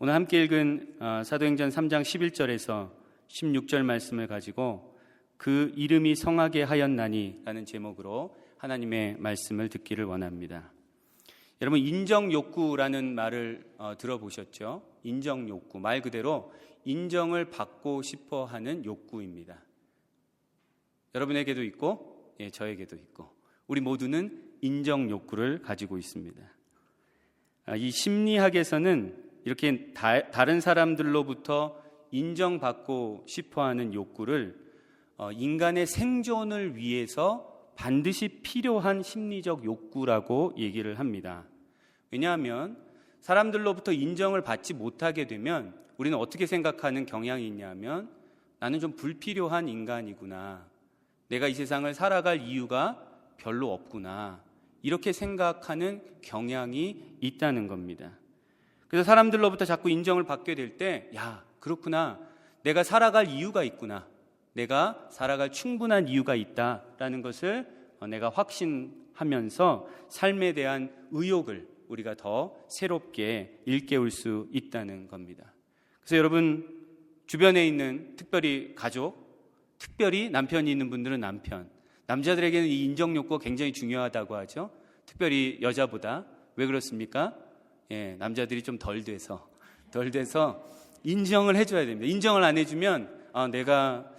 오늘 함께 읽은 사도행전 3장 11절에서 16절 말씀을 가지고 그 이름이 성하게 하였나니 라는 제목으로 하나님의 말씀을 듣기를 원합니다. 여러분, 인정욕구라는 말을 들어보셨죠? 인정욕구, 말 그대로 인정을 받고 싶어 하는 욕구입니다. 여러분에게도 있고 저에게도 있고 우리 모두는 인정욕구를 가지고 있습니다. 이 심리학에서는 이렇게 다른 사람들로부터 인정받고 싶어하는 욕구를 인간의 생존을 위해서 반드시 필요한 심리적 욕구라고 얘기를 합니다. 왜냐하면 사람들로부터 인정을 받지 못하게 되면 우리는 어떻게 생각하는 경향이 있냐면 나는 좀 불필요한 인간이구나, 내가 이 세상을 살아갈 이유가 별로 없구나, 이렇게 생각하는 경향이 있다는 겁니다. 그래서 사람들로부터 자꾸 인정을 받게 될 때, 야, 그렇구나, 내가 살아갈 이유가 있구나, 내가 살아갈 충분한 이유가 있다라는 것을 내가 확신하면서 삶에 대한 의욕을 우리가 더 새롭게 일깨울 수 있다는 겁니다. 그래서 여러분 주변에 있는 특별히 가족, 특별히 남편이 있는 분들은 남편, 남자들에게는 이 인정 욕구가 굉장히 중요하다고 하죠. 특별히 여자보다. 왜 그렇습니까? 남자들이 좀 덜 돼서 인정을 해줘야 됩니다. 인정을 안 해주면 내가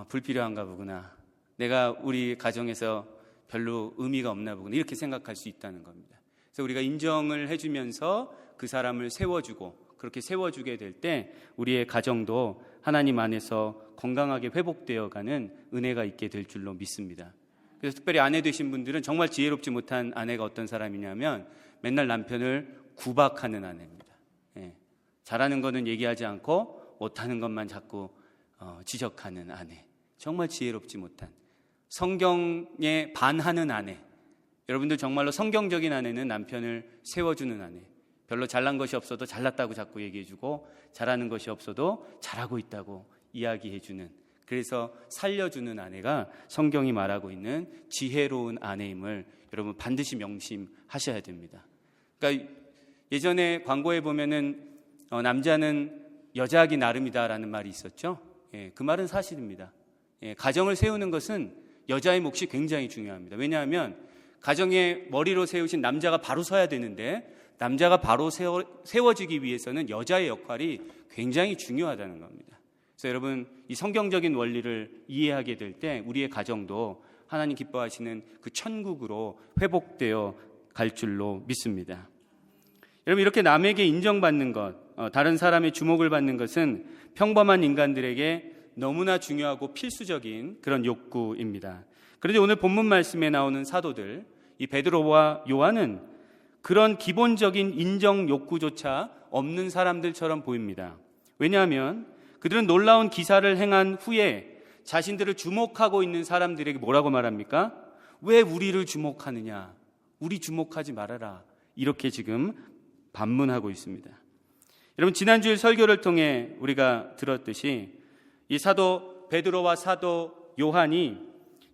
불필요한가 보구나, 내가 우리 가정에서 별로 의미가 없나 보구나, 이렇게 생각할 수 있다는 겁니다. 그래서 우리가 인정을 해주면서 그 사람을 세워주고 그렇게 세워주게 될 때 우리의 가정도 하나님 안에서 건강하게 회복되어가는 은혜가 있게 될 줄로 믿습니다. 그래서 특별히 아내 되신 분들은 정말 지혜롭지 못한 아내가 어떤 사람이냐면 맨날 남편을 구박하는 아내입니다. 잘하는 거는 얘기하지 않고 못하는 것만 자꾸 지적하는 아내, 정말 지혜롭지 못한, 성경에 반하는 아내. 여러분들 정말로 성경적인 아내는 남편을 세워주는 아내, 별로 잘난 것이 없어도 잘났다고 자꾸 얘기해주고 잘하는 것이 없어도 잘하고 있다고 이야기해주는, 그래서 살려주는 아내가 성경이 말하고 있는 지혜로운 아내임을 여러분 반드시 명심하셔야 됩니다. 그러니까 예전에 광고에 보면은 남자는 여자하기 나름이다라는 말이 있었죠. 그 말은 사실입니다. 가정을 세우는 것은 여자의 몫이 굉장히 중요합니다. 왜냐하면 가정의 머리로 세우신 남자가 바로 서야 되는데 남자가 바로 세워지기 위해서는 여자의 역할이 굉장히 중요하다는 겁니다. 그래서 여러분 이 성경적인 원리를 이해하게 될 때 우리의 가정도 하나님 기뻐하시는 그 천국으로 회복되어 갈 줄로 믿습니다. 여러분 이렇게 남에게 인정받는 것, 다른 사람의 주목을 받는 것은 평범한 인간들에게 너무나 중요하고 필수적인 그런 욕구입니다. 그런데 오늘 본문 말씀에 나오는 사도들, 이 베드로와 요한은 그런 기본적인 인정 욕구조차 없는 사람들처럼 보입니다. 왜냐하면 그들은 놀라운 기사를 행한 후에 자신들을 주목하고 있는 사람들에게 뭐라고 말합니까? 왜 우리를 주목하느냐? 우리 주목하지 말아라. 이렇게 지금 반문하고 있습니다. 여러분 지난주일 설교를 통해 우리가 들었듯이 이 사도 베드로와 사도 요한이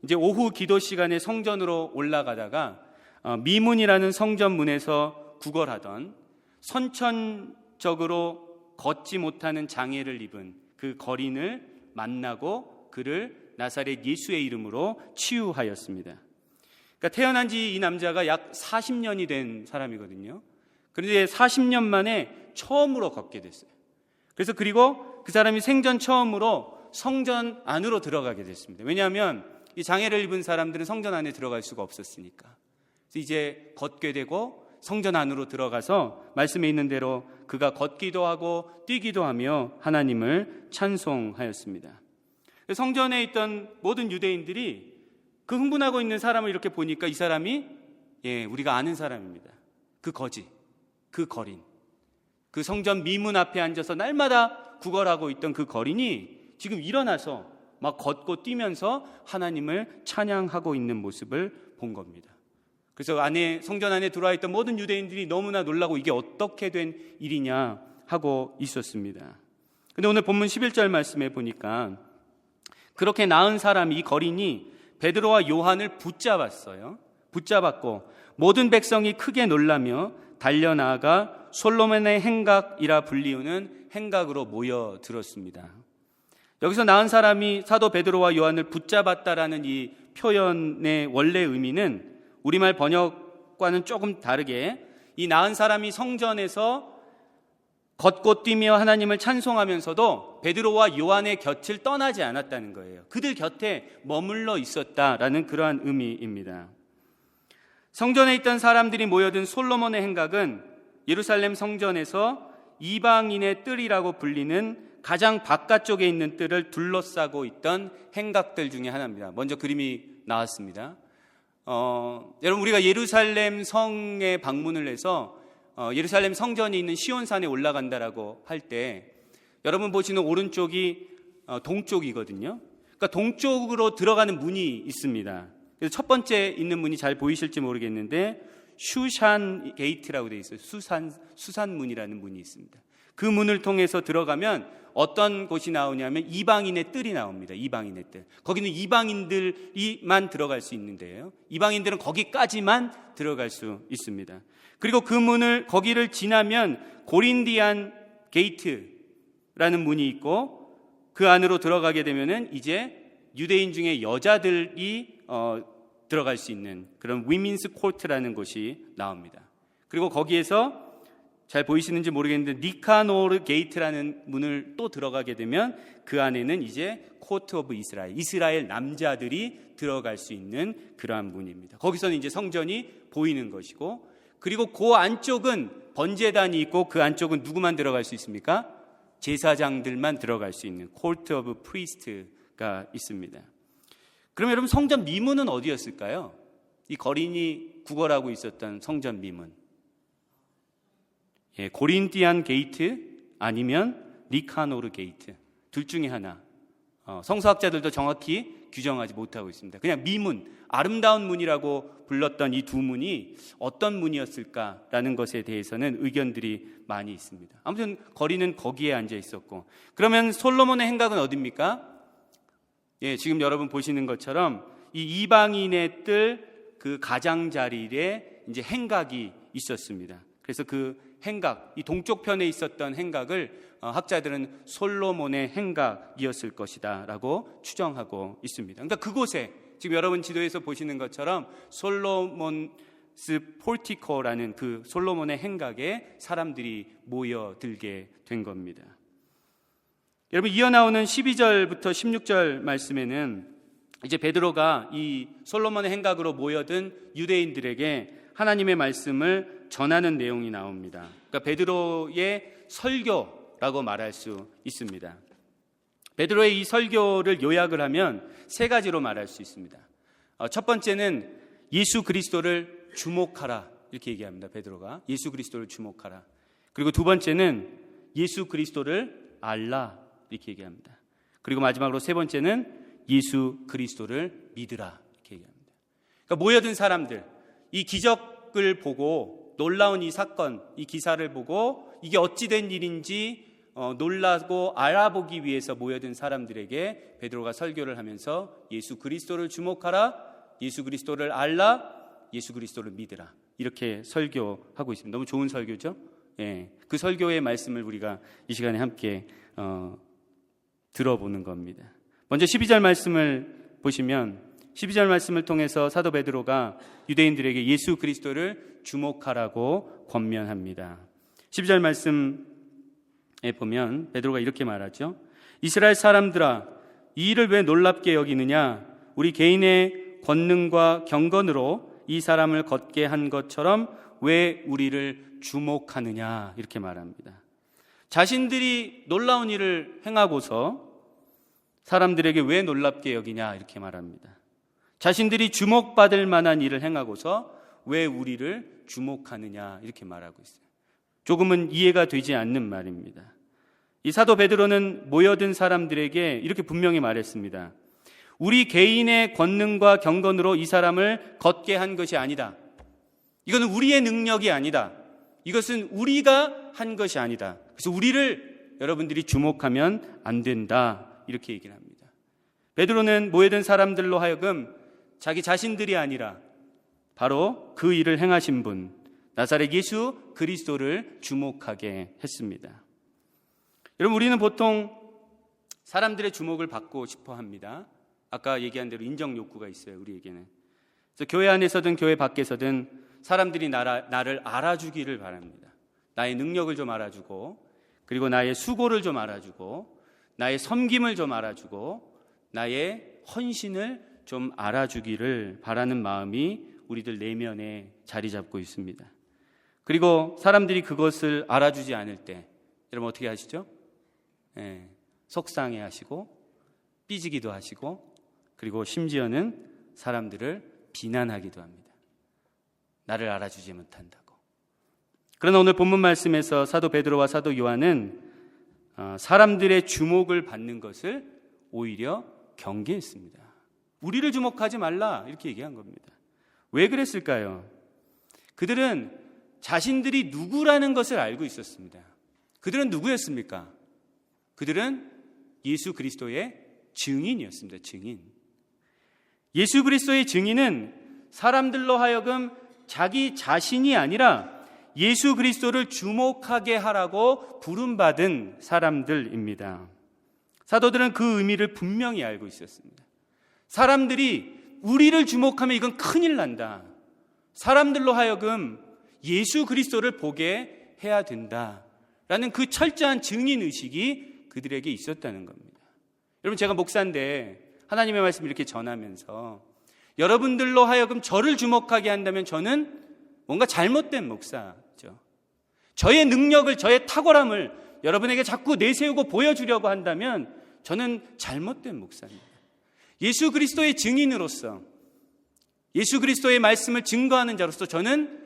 이제 오후 기도 시간에 성전으로 올라가다가 미문이라는 성전문에서 구걸하던, 선천적으로 걷지 못하는 장애를 입은 그 거린을 만나고 그를 나사렛 예수의 이름으로 치유하였습니다. 그러니까 태어난 지 이 남자가 약 40년이 된 사람이거든요. 그런데 40년 만에 처음으로 걷게 됐어요. 그래서 그리고 그 사람이 생전 처음으로 성전 안으로 들어가게 됐습니다. 왜냐하면 이 장애를 입은 사람들은 성전 안에 들어갈 수가 없었으니까. 그래서 이제 걷게 되고 성전 안으로 들어가서 말씀에 있는 대로 그가 걷기도 하고 뛰기도 하며 하나님을 찬송하였습니다. 성전에 있던 모든 유대인들이 그 흥분하고 있는 사람을 이렇게 보니까 이 사람이 우리가 아는 사람입니다. 그 거지, 그 거린, 그 성전 미문 앞에 앉아서 날마다 구걸하고 있던 그 거린이 지금 일어나서 막 걷고 뛰면서 하나님을 찬양하고 있는 모습을 본 겁니다. 그래서 성전 안에 들어와 있던 모든 유대인들이 너무나 놀라고 이게 어떻게 된 일이냐 하고 있었습니다. 그런데 오늘 본문 11절 말씀에 보니까 그렇게 나은 사람이, 이 거린이 베드로와 요한을 붙잡았어요. 붙잡았고 모든 백성이 크게 놀라며 달려나가 솔로몬의 행각이라 불리우는 행각으로 모여들었습니다. 여기서 나은 사람이 사도 베드로와 요한을 붙잡았다라는 이 표현의 원래 의미는 우리말 번역과는 조금 다르게 이 나은 사람이 성전에서 걷고 뛰며 하나님을 찬송하면서도 베드로와 요한의 곁을 떠나지 않았다는 거예요. 그들 곁에 머물러 있었다라는 그러한 의미입니다. 성전에 있던 사람들이 모여든 솔로몬의 행각은 예루살렘 성전에서 이방인의 뜰이라고 불리는 가장 바깥쪽에 있는 뜰을 둘러싸고 있던 행각들 중에 하나입니다. 먼저 그림이 나왔습니다. 여러분, 우리가 예루살렘 성에 방문을 해서 예루살렘 성전이 있는 시온산에 올라간다라고 할 때 여러분 보시는 오른쪽이 동쪽이거든요. 그러니까 동쪽으로 들어가는 문이 있습니다. 그래서 첫 번째 있는 문이 잘 보이실지 모르겠는데 슈산 게이트라고 되어 있어요. 수산문이라는 문이 있습니다. 그 문을 통해서 들어가면 어떤 곳이 나오냐면 이방인의 뜰이 나옵니다. 이방인의 뜰. 거기는 이방인들이만 들어갈 수 있는데요. 이방인들은 거기까지만 들어갈 수 있습니다. 그리고 그 문을 거기를 지나면 고린디안 게이트라는 문이 있고 그 안으로 들어가게 되면은 이제 유대인 중에 여자들이 들어갈 수 있는 그런 위민스 코트라는 곳이 나옵니다. 그리고 거기에서 잘 보이시는지 모르겠는데 니카노르 게이트라는 문을 또 들어가게 되면 그 안에는 이제 코트 오브 이스라엘 남자들이 들어갈 수 있는 그러한 문입니다. 거기서는 이제 성전이 보이는 것이고, 그리고 그 안쪽은 번제단이 있고 그 안쪽은 누구만 들어갈 수 있습니까? 제사장들만 들어갈 수 있는 코트 오브 프리스트가 있습니다. 그럼 여러분, 성전 미문은 어디였을까요? 이 거린이 구걸하고 있었던 성전 미문, 고린디안 게이트 아니면 니카노르 게이트, 둘 중에 하나. 성서학자들도 정확히 규정하지 못하고 있습니다. 그냥 미문, 아름다운 문이라고 불렀던 이 두 문이 어떤 문이었을까라는 것에 대해서는 의견들이 많이 있습니다. 아무튼 거린은 거기에 앉아 있었고, 그러면 솔로몬의 행각은 어디입니까? 지금 여러분 보시는 것처럼 이 이방인의 뜰 그 가장자리에 이제 행각이 있었습니다. 그래서 그 행각, 이 동쪽 편에 있었던 행각을 학자들은 솔로몬의 행각이었을 것이다 라고 추정하고 있습니다. 그러니까 그곳에 지금 여러분 지도에서 보시는 것처럼 솔로몬스 포티코라는 그 솔로몬의 행각에 사람들이 모여들게 된 겁니다. 여러분, 이어나오는 12절부터 16절 말씀에는 이제 베드로가 이 솔로몬의 행각으로 모여든 유대인들에게 하나님의 말씀을 전하는 내용이 나옵니다. 그러니까 베드로의 설교라고 말할 수 있습니다. 베드로의 이 설교를 요약을 하면 세 가지로 말할 수 있습니다. 첫 번째는 예수 그리스도를 주목하라, 이렇게 얘기합니다. 베드로가 예수 그리스도를 주목하라. 그리고 두 번째는 예수 그리스도를 알라, 이렇게 얘기합니다. 그리고 마지막으로 세 번째는 예수 그리스도를 믿으라, 이렇게 얘기합니다. 그러니까 모여든 사람들, 이 기적을 보고 놀라운 이 사건, 이 기사를 보고 이게 어찌된 일인지 놀라고 알아보기 위해서 모여든 사람들에게 베드로가 설교를 하면서 예수 그리스도를 주목하라, 예수 그리스도를 알라, 예수 그리스도를 믿으라, 이렇게 설교하고 있습니다. 너무 좋은 설교죠? 그 설교의 말씀을 우리가 이 시간에 함께 들어보는 겁니다. 먼저 12절 말씀을 보시면 12절 말씀을 통해서 사도 베드로가 유대인들에게 예수 그리스도를 주목하라고 권면합니다. 12절 말씀에 보면 베드로가 이렇게 말하죠. 이스라엘 사람들아, 이 일을 왜 놀랍게 여기느냐? 우리 개인의 권능과 경건으로 이 사람을 걷게 한 것처럼 왜 우리를 주목하느냐? 이렇게 말합니다. 자신들이 놀라운 일을 행하고서 사람들에게 왜 놀랍게 여기냐? 이렇게 말합니다. 자신들이 주목받을 만한 일을 행하고서 왜 우리를 주목하느냐? 이렇게 말하고 있어요. 조금은 이해가 되지 않는 말입니다. 이 사도 베드로는 모여든 사람들에게 이렇게 분명히 말했습니다. 우리 개인의 권능과 경건으로 이 사람을 걷게 한 것이 아니다. 이거는 우리의 능력이 아니다. 이것은 우리가 한 것이 아니다. 그래서 우리를 여러분들이 주목하면 안 된다, 이렇게 얘기를 합니다. 베드로는 모여든 사람들로 하여금 자기 자신들이 아니라 바로 그 일을 행하신 분, 나사렛 예수 그리스도를 주목하게 했습니다. 여러분, 우리는 보통 사람들의 주목을 받고 싶어 합니다. 아까 얘기한 대로 인정 욕구가 있어요, 우리에게는. 그래서 교회 안에서든 교회 밖에서든 사람들이 나를 알아주기를 바랍니다. 나의 능력을 좀 알아주고, 그리고 나의 수고를 좀 알아주고, 나의 섬김을 좀 알아주고, 나의 헌신을 좀 알아주기를 바라는 마음이 우리들 내면에 자리 잡고 있습니다. 그리고 사람들이 그것을 알아주지 않을 때 여러분 어떻게 하시죠? 속상해 하시고 삐지기도 하시고, 그리고 심지어는 사람들을 비난하기도 합니다. 나를 알아주지 못한다고. 그러나 오늘 본문 말씀에서 사도 베드로와 사도 요한은 사람들의 주목을 받는 것을 오히려 경계했습니다. 우리를 주목하지 말라, 이렇게 얘기한 겁니다. 왜 그랬을까요? 그들은 자신들이 누구라는 것을 알고 있었습니다. 그들은 누구였습니까? 그들은 예수 그리스도의 증인이었습니다. 증인. 예수 그리스도의 증인은 사람들로 하여금 자기 자신이 아니라 예수 그리스도를 주목하게 하라고 부름받은 사람들입니다. 사도들은 그 의미를 분명히 알고 있었습니다. 사람들이 우리를 주목하면 이건 큰일 난다. 사람들로 하여금 예수 그리스도를 보게 해야 된다라는 그 철저한 증인의식이 그들에게 있었다는 겁니다. 여러분, 제가 목사인데 하나님의 말씀을 이렇게 전하면서 여러분들로 하여금 저를 주목하게 한다면 저는 뭔가 잘못된 목사죠. 저의 능력을, 저의 탁월함을 여러분에게 자꾸 내세우고 보여주려고 한다면 저는 잘못된 목사입니다. 예수 그리스도의 증인으로서, 예수 그리스도의 말씀을 증거하는 자로서 저는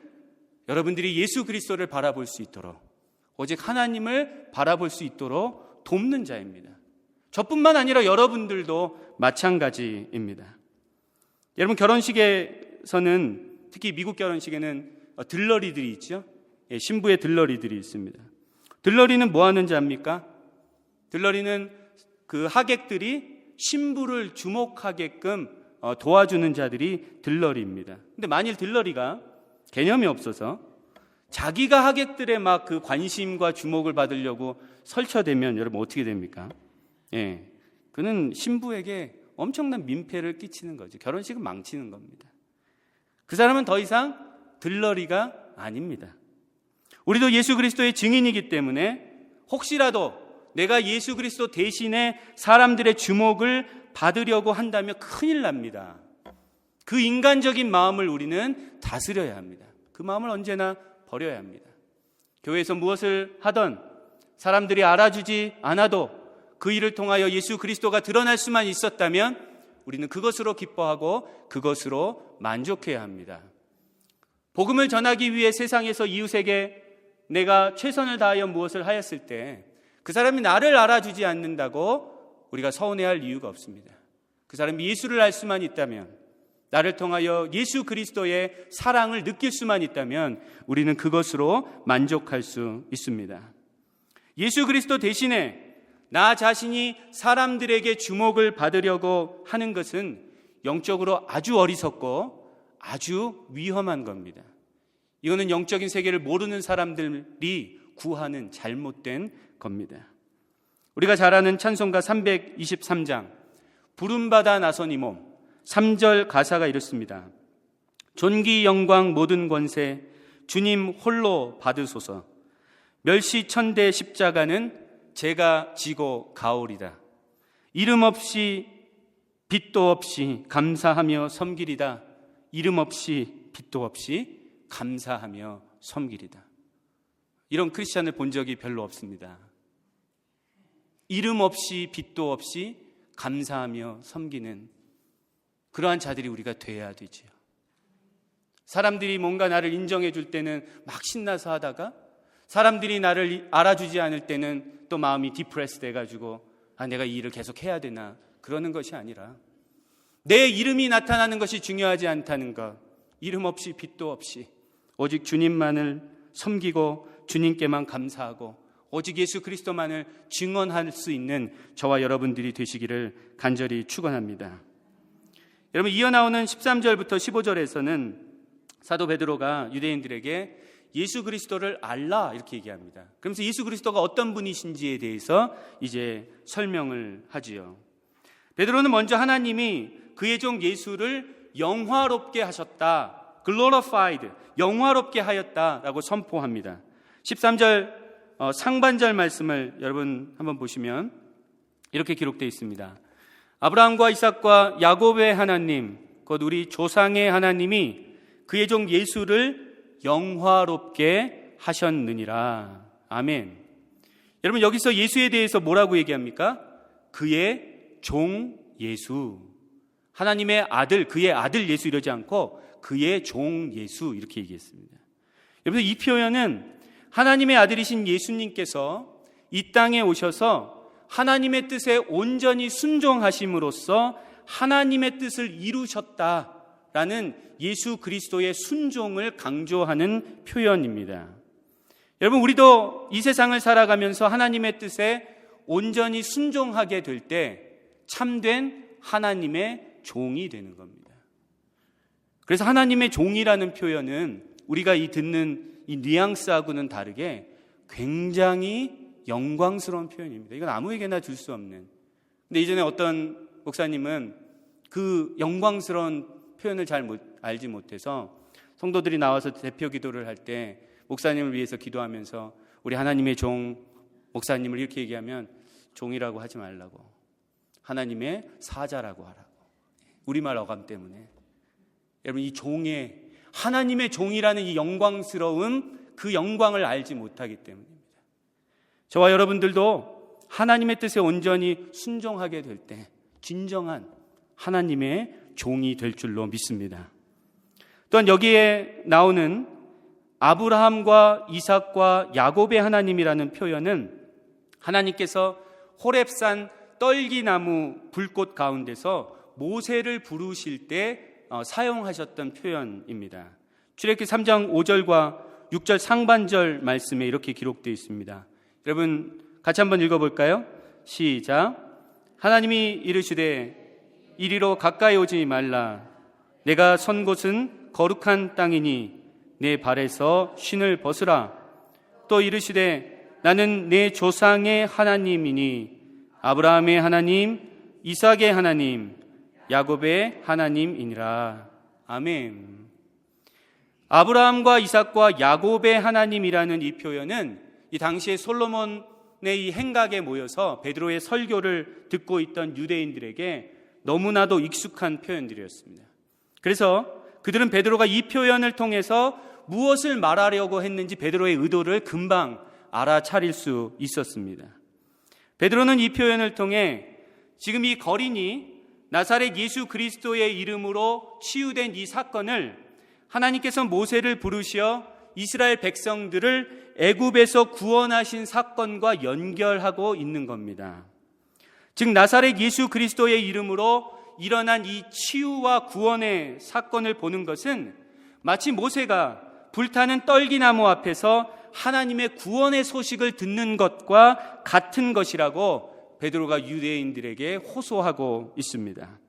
여러분들이 예수 그리스도를 바라볼 수 있도록, 오직 하나님을 바라볼 수 있도록 돕는 자입니다. 저뿐만 아니라 여러분들도 마찬가지입니다. 여러분, 결혼식에서는, 특히 미국 결혼식에는 들러리들이 있죠. 신부의 들러리들이 있습니다. 들러리는 뭐 하는지 압니까? 들러리는 그 하객들이 신부를 주목하게끔 도와주는 자들이 들러리입니다. 근데 만일 들러리가 개념이 없어서 자기가 하객들의 막 그 관심과 주목을 받으려고 설쳐대면 여러분 어떻게 됩니까? 그는 신부에게 엄청난 민폐를 끼치는 거죠. 결혼식은 망치는 겁니다. 그 사람은 더 이상 들러리가 아닙니다. 우리도 예수 그리스도의 증인이기 때문에 혹시라도 내가 예수 그리스도 대신에 사람들의 주목을 받으려고 한다면 큰일 납니다. 그 인간적인 마음을 우리는 다스려야 합니다. 그 마음을 언제나 버려야 합니다. 교회에서 무엇을 하던 사람들이 알아주지 않아도 그 일을 통하여 예수 그리스도가 드러날 수만 있었다면 우리는 그것으로 기뻐하고 그것으로 만족해야 합니다. 복음을 전하기 위해 세상에서 이웃에게 내가 최선을 다하여 무엇을 하였을 때 그 사람이 나를 알아주지 않는다고 우리가 서운해할 이유가 없습니다. 그 사람이 예수를 알 수만 있다면, 나를 통하여 예수 그리스도의 사랑을 느낄 수만 있다면 우리는 그것으로 만족할 수 있습니다. 예수 그리스도 대신에 나 자신이 사람들에게 주목을 받으려고 하는 것은 영적으로 아주 어리석고 아주 위험한 겁니다. 이거는 영적인 세계를 모르는 사람들이 구하는 잘못된 겁니다. 우리가 잘 아는 찬송가 323장 부름받아 나선 이 몸 3절 가사가 이렇습니다. 존귀 영광 모든 권세 주님 홀로 받으소서. 멸시천대 십자가는 제가 지고 가오리다. 이름 없이 빛도 없이 감사하며 섬기리다. 이름 없이 빛도 없이 감사하며 섬기리다. 이런 크리스찬을 본 적이 별로 없습니다. 이름 없이 빛도 없이 감사하며 섬기는 그러한 자들이 우리가 돼야 되지요. 사람들이 뭔가 나를 인정해 줄 때는 막 신나서 하다가 사람들이 나를 알아주지 않을 때는 또 마음이 디프레스 돼가지고 내가 이 일을 계속 해야 되나 그러는 것이 아니라 내 이름이 나타나는 것이 중요하지 않다는 것, 이름 없이 빛도 없이 오직 주님만을 섬기고 주님께만 감사하고 오직 예수 그리스도만을 증언할 수 있는 저와 여러분들이 되시기를 간절히 축원합니다. 여러분, 이어나오는 13절부터 15절에서는 사도 베드로가 유대인들에게 예수 그리스도를 알라 이렇게 얘기합니다. 그러면서 예수 그리스도가 어떤 분이신지에 대해서 이제 설명을 하지요. 베드로는 먼저 하나님이 그의 종 예수를 영화롭게 하셨다, glorified, 영화롭게 하였다라고 선포합니다. 13절 상반절 말씀을 여러분 한번 보시면 이렇게 기록되어 있습니다. 아브라함과 이삭과 야곱의 하나님, 곧 우리 조상의 하나님이 그의 종 예수를 영화롭게 하셨느니라. 아멘. 여러분, 여기서 예수에 대해서 뭐라고 얘기합니까? 그의 종 예수. 하나님의 아들, 그의 아들 예수 이러지 않고 그의 종 예수 이렇게 얘기했습니다. 여러분, 이 표현은 하나님의 아들이신 예수님께서 이 땅에 오셔서 하나님의 뜻에 온전히 순종하심으로써 하나님의 뜻을 이루셨다라는 예수 그리스도의 순종을 강조하는 표현입니다. 여러분, 우리도 이 세상을 살아가면서 하나님의 뜻에 온전히 순종하게 될 때 참된 하나님의 종이 되는 겁니다. 그래서 하나님의 종이라는 표현은 우리가 듣는 이 뉘앙스하고는 다르게 굉장히 영광스러운 표현입니다. 이건 아무에게나 줄 수 없는. 근데 이전에 어떤 목사님은 그 영광스러운 표현을 잘 알지 못해서 성도들이 나와서 대표 기도를 할 때 목사님을 위해서 기도하면서 우리 하나님의 종 목사님을 이렇게 얘기하면 종이라고 하지 말라고, 하나님의 사자라고 하라고. 우리말 어감 때문에. 여러분, 이 종의 하나님의 종이라는 이 영광스러움, 그 영광을 알지 못하기 때문입니다. 저와 여러분들도 하나님의 뜻에 온전히 순종하게 될 때 진정한 하나님의 종이 될 줄로 믿습니다. 또한 여기에 나오는 아브라함과 이삭과 야곱의 하나님이라는 표현은 하나님께서 호렙산 떨기나무 불꽃 가운데서 모세를 부르실 때 사용하셨던 표현입니다. 출애굽기 3장 5절과 6절 상반절 말씀에 이렇게 기록되어 있습니다. 여러분 같이 한번 읽어볼까요? 시작. 하나님이 이르시되 이리로 가까이 오지 말라. 내가 선 곳은 거룩한 땅이니 내 발에서 신을 벗으라. 또 이르시되 나는 내 조상의 하나님이니 아브라함의 하나님, 이삭의 하나님, 야곱의 하나님이니라. 아멘. 아브라함과 이삭과 야곱의 하나님이라는 이 표현은 이 당시에 솔로몬의 이 행각에 모여서 베드로의 설교를 듣고 있던 유대인들에게 너무나도 익숙한 표현들이었습니다. 그래서 그들은 베드로가 이 표현을 통해서 무엇을 말하려고 했는지 베드로의 의도를 금방 알아차릴 수 있었습니다. 베드로는 이 표현을 통해 지금 이 거린이 나사렛 예수 그리스도의 이름으로 치유된 이 사건을 하나님께서 모세를 부르시어 이스라엘 백성들을 애굽에서 구원하신 사건과 연결하고 있는 겁니다. 즉 나사렛 예수 그리스도의 이름으로 일어난 이 치유와 구원의 사건을 보는 것은 마치 모세가 불타는 떨기나무 앞에서 하나님의 구원의 소식을 듣는 것과 같은 것이라고 베드로가 유대인들에게 호소하고 있습니다.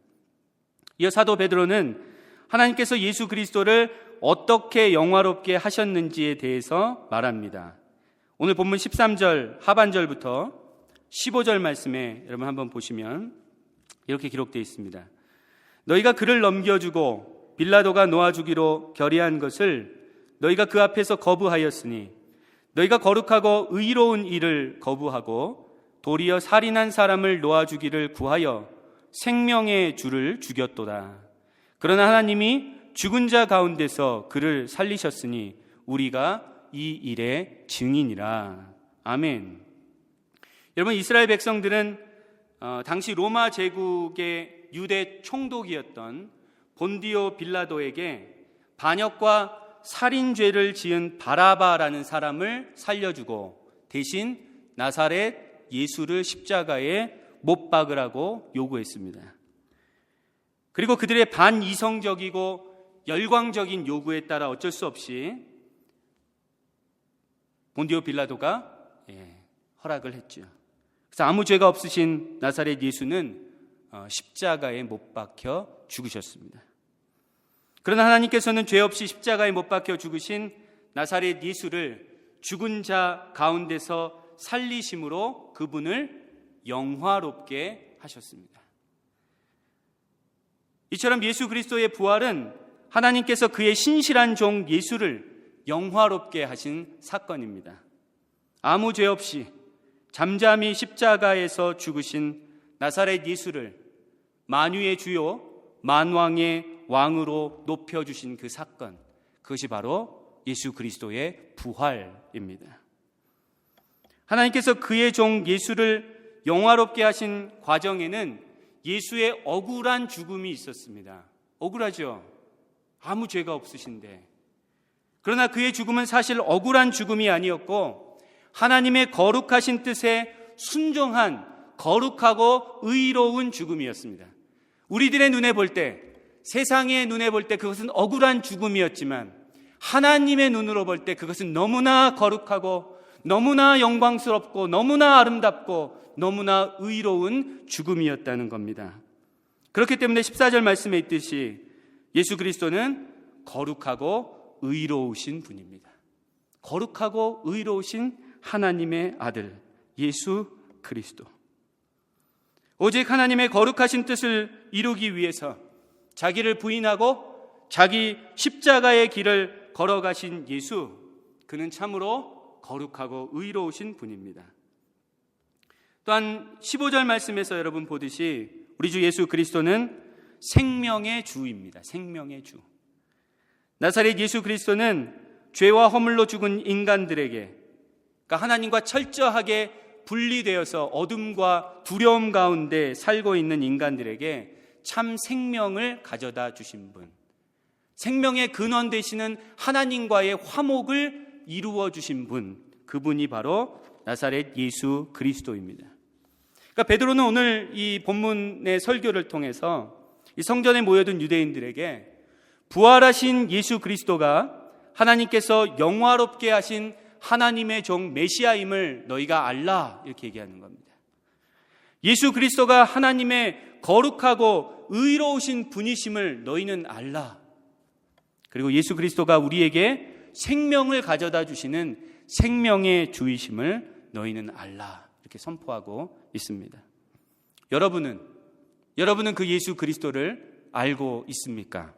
이어 사도 베드로는 하나님께서 예수 그리스도를 어떻게 영화롭게 하셨는지에 대해서 말합니다. 오늘 본문 13절 하반절부터 15절 말씀에 여러분 한번 보시면 이렇게 기록되어 있습니다. 너희가 그를 넘겨주고 빌라도가 놓아주기로 결의한 것을 너희가 그 앞에서 거부하였으니 너희가 거룩하고 의로운 일을 거부하고 도리어 살인한 사람을 놓아주기를 구하여 생명의 주를 죽였도다. 그러나 하나님이 죽은 자 가운데서 그를 살리셨으니 우리가 이 일의 증인이라. 아멘. 여러분, 이스라엘 백성들은 당시 로마 제국의 유대 총독이었던 본디오 빌라도에게 반역과 살인죄를 지은 바라바라는 사람을 살려주고 대신 나사렛 예수를 십자가에 못 박으라고 요구했습니다. 그리고 그들의 반이성적이고 열광적인 요구에 따라 어쩔 수 없이 본디오 빌라도가 허락을 했죠. 그래서 아무 죄가 없으신 나사렛 예수는 십자가에 못 박혀 죽으셨습니다. 그러나 하나님께서는 죄 없이 십자가에 못 박혀 죽으신 나사렛 예수를 죽은 자 가운데서 살리심으로 그분을 영화롭게 하셨습니다. 이처럼 예수 그리스도의 부활은 하나님께서 그의 신실한 종 예수를 영화롭게 하신 사건입니다. 아무 죄 없이 잠잠히 십자가에서 죽으신 나사렛 예수를 만유의 주요 만왕의 왕으로 높여주신 그 사건, 그것이 바로 예수 그리스도의 부활입니다. 하나님께서 그의 종 예수를 영화롭게 하신 과정에는 예수의 억울한 죽음이 있었습니다. 억울하죠? 아무 죄가 없으신데. 그러나 그의 죽음은 사실 억울한 죽음이 아니었고 하나님의 거룩하신 뜻에 순종한 거룩하고 의로운 죽음이었습니다. 우리들의 눈에 볼 때, 세상의 눈에 볼 때 그것은 억울한 죽음이었지만 하나님의 눈으로 볼 때 그것은 너무나 거룩하고 너무나 영광스럽고 너무나 아름답고 너무나 의로운 죽음이었다는 겁니다. 그렇기 때문에 14절 말씀에 있듯이 예수 그리스도는 거룩하고 의로우신 분입니다. 거룩하고 의로우신 하나님의 아들 예수 그리스도. 오직 하나님의 거룩하신 뜻을 이루기 위해서 자기를 부인하고 자기 십자가의 길을 걸어가신 예수, 그는 참으로 거룩하고 의로우신 분입니다. 또한 15절 말씀에서 여러분 보듯이 우리 주 예수 그리스도는 생명의 주입니다. 생명의 주. 나사렛 예수 그리스도는 죄와 허물로 죽은 인간들에게, 그러니까 하나님과 철저하게 분리되어서 어둠과 두려움 가운데 살고 있는 인간들에게 참 생명을 가져다 주신 분, 생명의 근원 되시는 하나님과의 화목을 이루어 주신 분, 그분이 바로 나사렛 예수 그리스도입니다. 그러니까 베드로는 오늘 이 본문의 설교를 통해서 이 성전에 모여든 유대인들에게 부활하신 예수 그리스도가 하나님께서 영화롭게 하신 하나님의 종 메시아임을 너희가 알라, 이렇게 얘기하는 겁니다. 예수 그리스도가 하나님의 거룩하고 의로우신 분이심을 너희는 알라. 그리고 예수 그리스도가 우리에게 생명을 가져다 주시는 생명의 주이심을 너희는 알라, 이렇게 선포하고 있습니다. 여러분은 그 예수 그리스도를 알고 있습니까?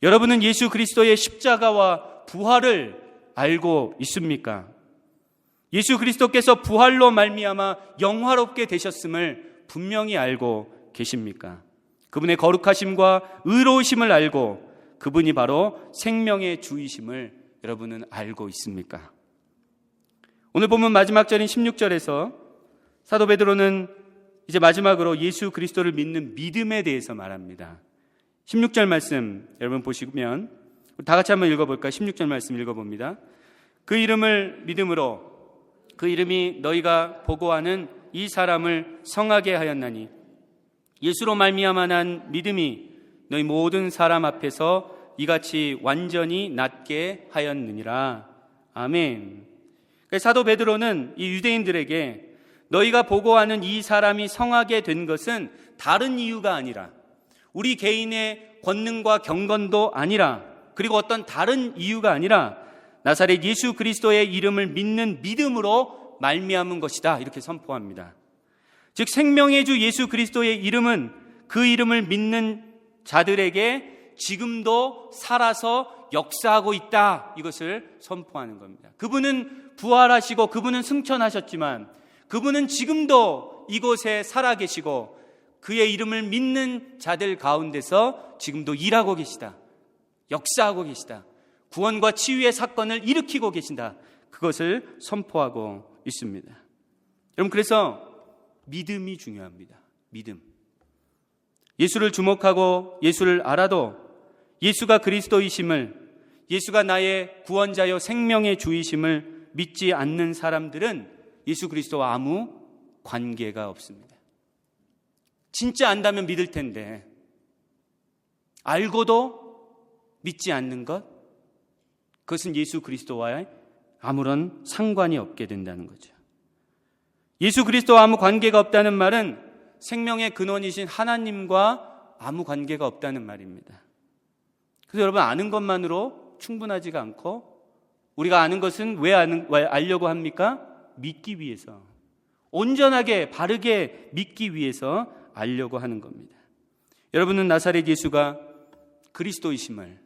여러분은 예수 그리스도의 십자가와 부활을 알고 있습니까? 예수 그리스도께서 부활로 말미암아 영화롭게 되셨음을 분명히 알고 계십니까? 그분의 거룩하심과 의로우심을 알고 그분이 바로 생명의 주이심을 여러분은 알고 있습니까? 오늘 본문 마지막 절인 16절에서 사도 베드로는 이제 마지막으로 예수 그리스도를 믿는 믿음에 대해서 말합니다. 16절 말씀 여러분 보시면 다 같이 한번 읽어볼까요? 16절 말씀 읽어봅니다. 그 이름을 믿음으로 그 이름이 너희가 보고하는 이 사람을 성하게 하였나니 예수로 말미암아 난 믿음이 너희 모든 사람 앞에서 이같이 완전히 낫게 하였느니라. 아멘. 사도 베드로는 이 유대인들에게 너희가 보고하는 이 사람이 성하게 된 것은 다른 이유가 아니라 우리 개인의 권능과 경건도 아니라 그리고 어떤 다른 이유가 아니라 나사렛 예수 그리스도의 이름을 믿는 믿음으로 말미암은 것이다, 이렇게 선포합니다. 즉 생명의 주 예수 그리스도의 이름은 그 이름을 믿는 자들에게 지금도 살아서 역사하고 있다, 이것을 선포하는 겁니다. 그분은 부활하시고 그분은 승천하셨지만 그분은 지금도 이곳에 살아계시고 그의 이름을 믿는 자들 가운데서 지금도 일하고 계시다, 역사하고 계시다, 구원과 치유의 사건을 일으키고 계신다, 그것을 선포하고 있습니다. 여러분, 그래서 믿음이 중요합니다. 믿음. 예수를 주목하고 예수를 알아도 예수가 그리스도이심을, 예수가 나의 구원자요 생명의 주이심을 믿지 않는 사람들은 예수 그리스도와 아무 관계가 없습니다. 진짜 안다면 믿을 텐데 알고도 믿지 않는 것, 그것은 예수 그리스도와의 아무런 상관이 없게 된다는 거죠. 예수 그리스도와 아무 관계가 없다는 말은 생명의 근원이신 하나님과 아무 관계가 없다는 말입니다. 그래서 여러분, 아는 것만으로 충분하지가 않고 우리가 아는 것은 왜 알려고 합니까? 믿기 위해서. 온전하게 바르게 믿기 위해서 알려고 하는 겁니다. 여러분은 나사렛 예수가 그리스도이심을,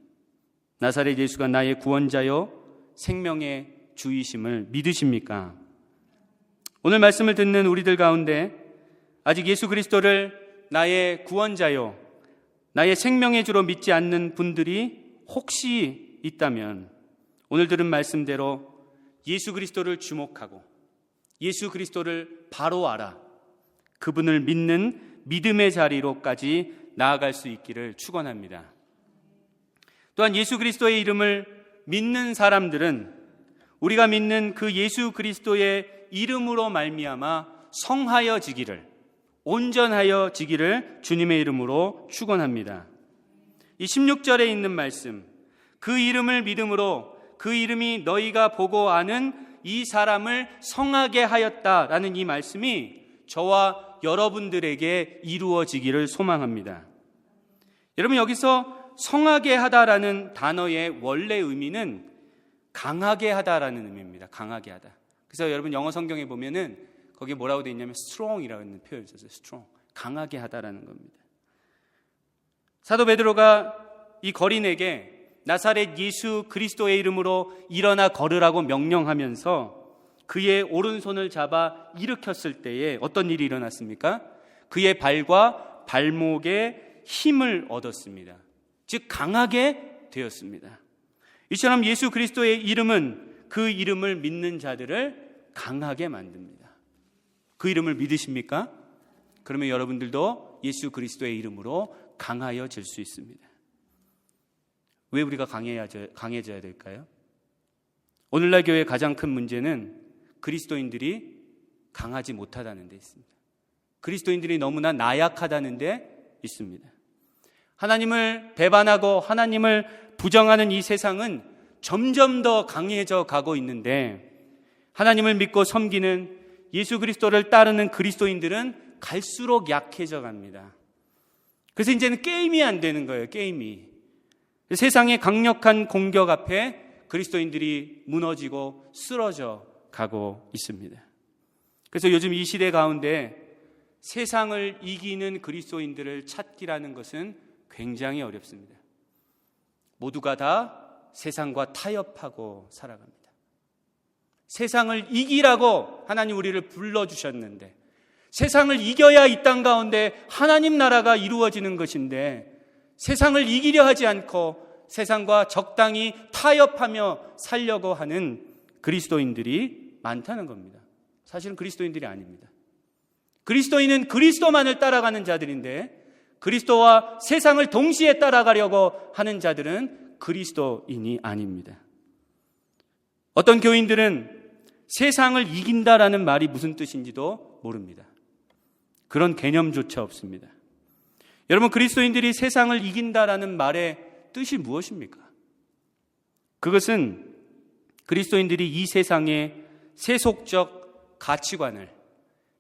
나사렛 예수가 나의 구원자요 생명의 주이심을 믿으십니까? 오늘 말씀을 듣는 우리들 가운데 아직 예수 그리스도를 나의 구원자요 나의 생명의 주로 믿지 않는 분들이 혹시 있다면 오늘 들은 말씀대로 예수 그리스도를 주목하고 예수 그리스도를 바로 알아 그분을 믿는 믿음의 자리로까지 나아갈 수 있기를 축원합니다. 또한 예수 그리스도의 이름을 믿는 사람들은 우리가 믿는 그 예수 그리스도의 이름으로 말미암아 성하여지기를, 온전하여지기를 주님의 이름으로 축원합니다. 이 16절에 있는 말씀, 그 이름을 믿음으로 그 이름이 너희가 보고 아는 이 사람을 성하게 하였다라는 이 말씀이 저와 여러분들에게 이루어지기를 소망합니다. 여러분, 여기서 성하게 하다라는 단어의 원래 의미는 강하게 하다라는 의미입니다. 강하게 하다. 그래서 여러분 영어 성경에 보면은 거기에 뭐라고 되어 있냐면 strong이라는 표현이 있어요. strong. 강하게 하다라는 겁니다. 사도 베드로가 이 거린에게 나사렛 예수 그리스도의 이름으로 일어나 걸으라고 명령하면서 그의 오른손을 잡아 일으켰을 때에 어떤 일이 일어났습니까? 그의 발과 발목에 힘을 얻었습니다. 즉 강하게 되었습니다. 이처럼 예수 그리스도의 이름은 그 이름을 믿는 자들을 강하게 만듭니다. 그 이름을 믿으십니까? 그러면 여러분들도 예수 그리스도의 이름으로 강하여질 수 있습니다. 왜 우리가 강해져야 될까요? 오늘날 교회의 가장 큰 문제는 그리스도인들이 강하지 못하다는 데 있습니다. 그리스도인들이 너무나 나약하다는 데 있습니다. 하나님을 배반하고 하나님을 부정하는 이 세상은 점점 더 강해져 가고 있는데 하나님을 믿고 섬기는 예수 그리스도를 따르는 그리스도인들은 갈수록 약해져 갑니다. 그래서 이제는 게임이 안 되는 거예요. 게임이. 세상의 강력한 공격 앞에 그리스도인들이 무너지고 쓰러져 가고 있습니다. 그래서 요즘 이 시대 가운데 세상을 이기는 그리스도인들을 찾기라는 것은 굉장히 어렵습니다. 모두가 다 세상과 타협하고 살아갑니다. 세상을 이기라고 하나님 우리를 불러주셨는데 세상을 이겨야 이 땅 가운데 하나님 나라가 이루어지는 것인데 세상을 이기려 하지 않고 세상과 적당히 타협하며 살려고 하는 그리스도인들이 많다는 겁니다. 사실은 그리스도인들이 아닙니다. 그리스도인은 그리스도만을 따라가는 자들인데 그리스도와 세상을 동시에 따라가려고 하는 자들은 그리스도인이 아닙니다. 어떤 교인들은 세상을 이긴다라는 말이 무슨 뜻인지도 모릅니다. 그런 개념조차 없습니다. 여러분, 그리스도인들이 세상을 이긴다라는 말의 뜻이 무엇입니까? 그것은 그리스도인들이 이 세상의 세속적 가치관을,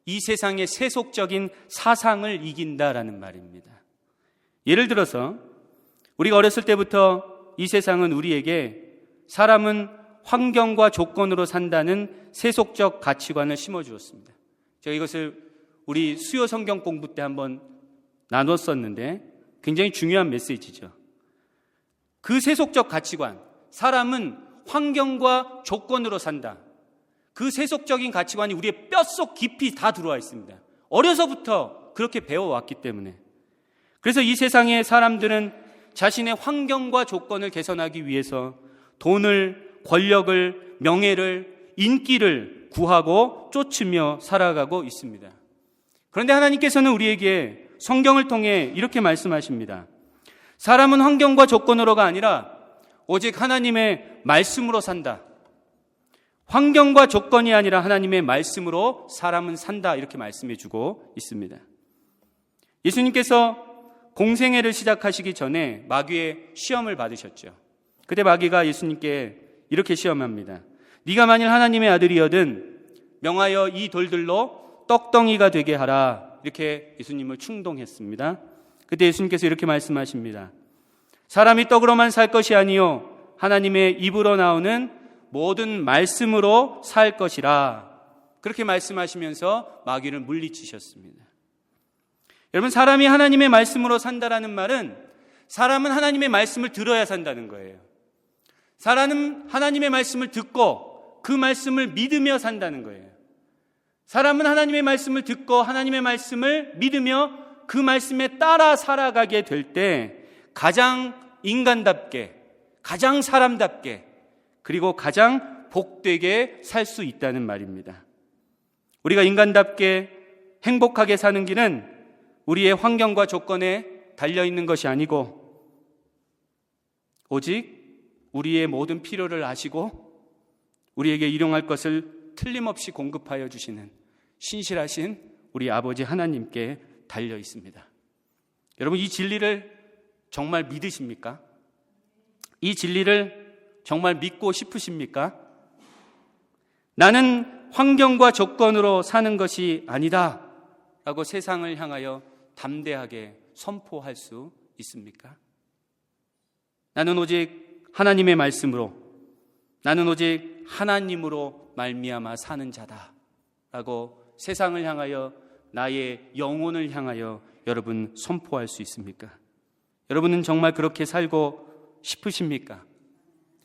이 세상의 세속적인 사상을 이긴다라는 말입니다. 예를 들어서 우리가 어렸을 때부터 이 세상은 우리에게 사람은 환경과 조건으로 산다는 세속적 가치관을 심어주었습니다. 제가 이것을 우리 수요 성경 공부 때 한번 나눴었는데 굉장히 중요한 메시지죠. 그 세속적 가치관, 사람은 환경과 조건으로 산다. 그 세속적인 가치관이 우리의 뼛속 깊이 다 들어와 있습니다. 어려서부터 그렇게 배워왔기 때문에. 그래서 이 세상의 사람들은 자신의 환경과 조건을 개선하기 위해서 돈을, 권력을, 명예를, 인기를 구하고 쫓으며 살아가고 있습니다. 그런데 하나님께서는 우리에게 성경을 통해 이렇게 말씀하십니다. 사람은 환경과 조건으로가 아니라 오직 하나님의 말씀으로 산다. 환경과 조건이 아니라 하나님의 말씀으로 사람은 산다. 이렇게 말씀해 주고 있습니다. 예수님께서 공생애를 시작하시기 전에 마귀의 시험을 받으셨죠. 그때 마귀가 예수님께 이렇게 시험합니다. 네가 만일 하나님의 아들이거든 명하여 이 돌들로 떡덩이가 되게 하라. 이렇게 예수님을 충동했습니다. 그때 예수님께서 이렇게 말씀하십니다. 사람이 떡으로만 살 것이 아니요 하나님의 입으로 나오는 모든 말씀으로 살 것이라. 그렇게 말씀하시면서 마귀를 물리치셨습니다. 여러분, 사람이 하나님의 말씀으로 산다라는 말은 사람은 하나님의 말씀을 들어야 산다는 거예요. 사람은 하나님의 말씀을 듣고 그 말씀을 믿으며 산다는 거예요. 사람은 하나님의 말씀을 듣고 하나님의 말씀을 믿으며 그 말씀에 따라 살아가게 될 때 가장 인간답게, 가장 사람답게, 그리고 가장 복되게 살 수 있다는 말입니다. 우리가 인간답게 행복하게 사는 길은 우리의 환경과 조건에 달려있는 것이 아니고 오직 우리의 모든 필요를 아시고 우리에게 일용할 것을 틀림없이 공급하여 주시는 신실하신 우리 아버지 하나님께 달려 있습니다. 여러분, 이 진리를 정말 믿으십니까? 이 진리를 정말 믿고 싶으십니까? 나는 환경과 조건으로 사는 것이 아니다 라고 세상을 향하여 담대하게 선포할 수 있습니까? 나는 오직 하나님의 말씀으로, 나는 오직 하나님으로 말미암아 사는 자다 라고 세상을 향하여, 나의 영혼을 향하여 여러분 선포할 수 있습니까? 여러분은 정말 그렇게 살고 싶으십니까?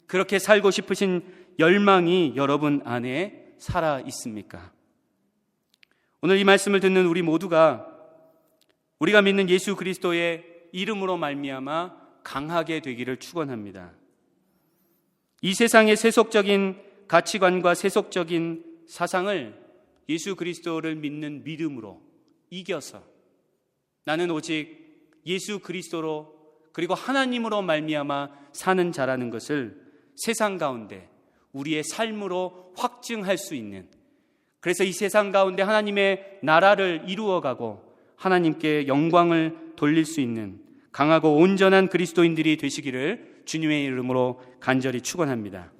그렇게 살고 싶으신 열망이 여러분 안에 살아 있습니까? 오늘 이 말씀을 듣는 우리 모두가 우리가 믿는 예수 그리스도의 이름으로 말미암아 강하게 되기를 축원합니다. 이 세상의 세속적인 가치관과 세속적인 사상을 예수 그리스도를 믿는 믿음으로 이겨서 나는 오직 예수 그리스도로 그리고 하나님으로 말미암아 사는 자라는 것을 세상 가운데 우리의 삶으로 확증할 수 있는, 그래서 이 세상 가운데 하나님의 나라를 이루어가고 하나님께 영광을 돌릴 수 있는 강하고 온전한 그리스도인들이 되시기를 주님의 이름으로 간절히 축원합니다.